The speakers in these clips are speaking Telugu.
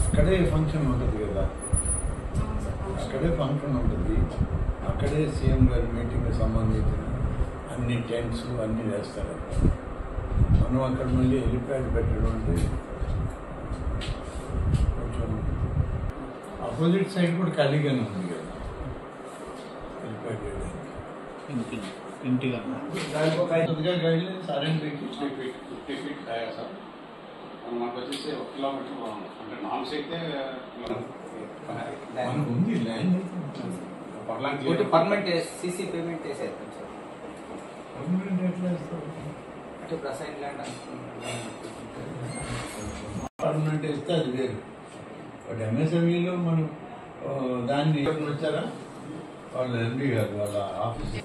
అక్కడే ఫంక్షన్ ఉంటుంది కదా, అక్కడే ఫంక్షన్ ఉంటుంది, అక్కడే సీఎం గారి మీటింగ్కి సంబంధించిన అన్ని టెంట్స్ అన్నీ వేస్తారు. మనం అక్కడ మళ్ళీ హెలిప్యాడ్ పెట్టడం అంటే కొంచెం ఆపోజిట్ సైడ్ కూడా ఖాళీగానే ఉంది కదా హెలిప్యాడ్ చేయడానికి. ఇంటిగా గైడ్లైన్స్ ఆర్ఎండ్బికి 50 feet హైయర్ సార్. మాకు వచ్చేసి 1 కిలోమీటర్ అంటే నామ్స్ అయితే మనకు ఉంది ల్యాండ్ పర్మనెంట్ సీసీ పేమెంట్ వేసేది సార్. పర్మనెంట్ ఎట్లా వేస్తారు? అంటే ప్రసైన్ ల్యాండ్ పర్మనెంట్ వేస్తే అది వేరు. బట్ ఎంఎస్ఎంఈలో మనం దాన్ని వచ్చారా వాళ్ళ ఎండి గారు వాళ్ళ ఆఫీస్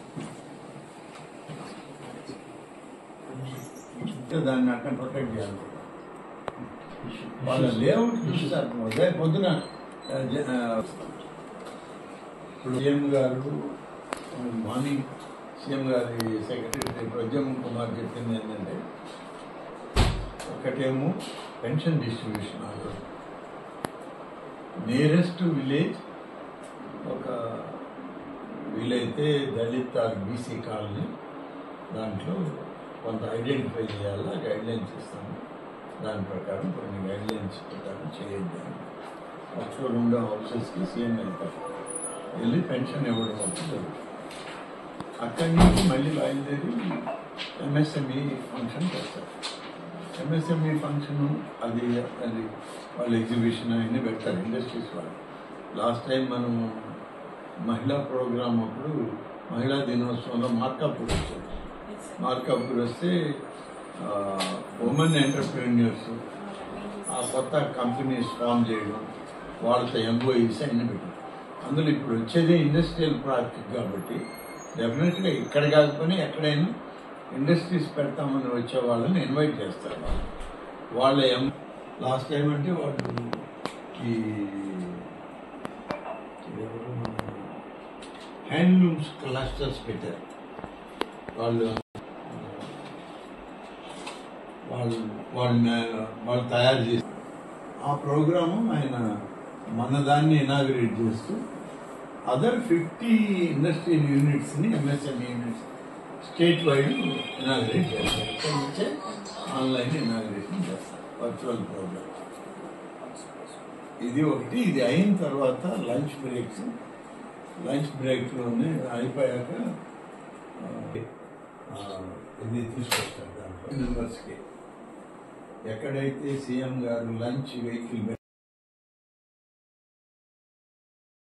దాన్ని అట్లా ప్రొటెక్ట్ చేయాలి. వాళ్ళ లేఅవుట్ చూస్తారు. అదే పొద్దున ఇప్పుడు సీఎం గారు మార్నింగ్ సీఎం గారి సెక్రటరీ ప్రద్యుమ్న కుమార్ చెప్పింది ఏంటంటే, ఒకటేమో pension distribution order, nearest village ఒక వీలైతే దళిత్ ఆర్ బీసీ కాలనీ దాంట్లో కొంత ఐడెంటిఫై చేయాలా, గైడ్లైన్స్ ఇస్తాము. దాని ప్రకారం కొన్ని గైడ్లైన్స్ ప్రకారం చేయండి. ఫస్ట్లో 2 హౌసెస్కి సీఎం వెళ్తారు, వెళ్ళి పెన్షన్ ఇవ్వడం అవుతుంది. అక్కడి నుంచి మళ్ళీ బయలుదేరి ఎంఎస్ఎంఈ ఫంక్షన్ చేస్తారు. ఎంఎస్ఎంఈ ఫంక్షన్ అది వాళ్ళు ఎగ్జిబిషన్ అవన్నీ పెడతారు ఇండస్ట్రీస్ వాళ్ళు. లాస్ట్ టైం మనం మహిళా ప్రోగ్రామ్ అప్పుడు మహిళా దినోత్సవంలో మార్కాపూర్ వచ్చారు. మార్కాపూర్ వస్తే ఉమెన్ ఎంటర్ప్రెన్యూర్స్ ఆ కొత్త కంపెనీస్ ఫామ్ చేయడం, వాళ్ళతో ఎంప్లాయీస్ అన్ని పెట్టారు. అందులో ఇప్పుడు వచ్చేది ఇండస్ట్రియల్ పార్క్ కాబట్టి డెఫినెట్గా ఇక్కడ కాకపోయినా ఎక్కడైనా ఇండస్ట్రీస్ పెడతామని వచ్చే వాళ్ళని ఇన్వైట్ చేస్తారు. వాళ్ళ లాస్ట్ టైం అంటే వాళ్ళు ఈ హ్యాండ్లూమ్స్ క్లస్టర్స్ పెట్టారు. వాళ్ళు తయారు చేసి ఆ ప్రోగ్రాము ఆయన మన దాన్ని ఇనాగ్రేట్ చేస్తూ అదర్ 50 ఇండస్ట్రియల్ యూనిట్స్ని MSME units state wide inaugurate చేస్తారు. ఇక్కడ నుంచే ఆన్లైన్ ఇనాగ్రేషన్ చేస్తారు, వర్చువల్ ప్రోగ్రామ్. ఇది ఒకటి. ఇది అయిన తర్వాత లంచ్ బ్రేక్లోనే అయిపోయాక ఇది తీసుకొస్తారు. దాంట్లో మెంబర్స్కి ఎక్కడైతే సీఎం గారు లంచ్ వెహికల్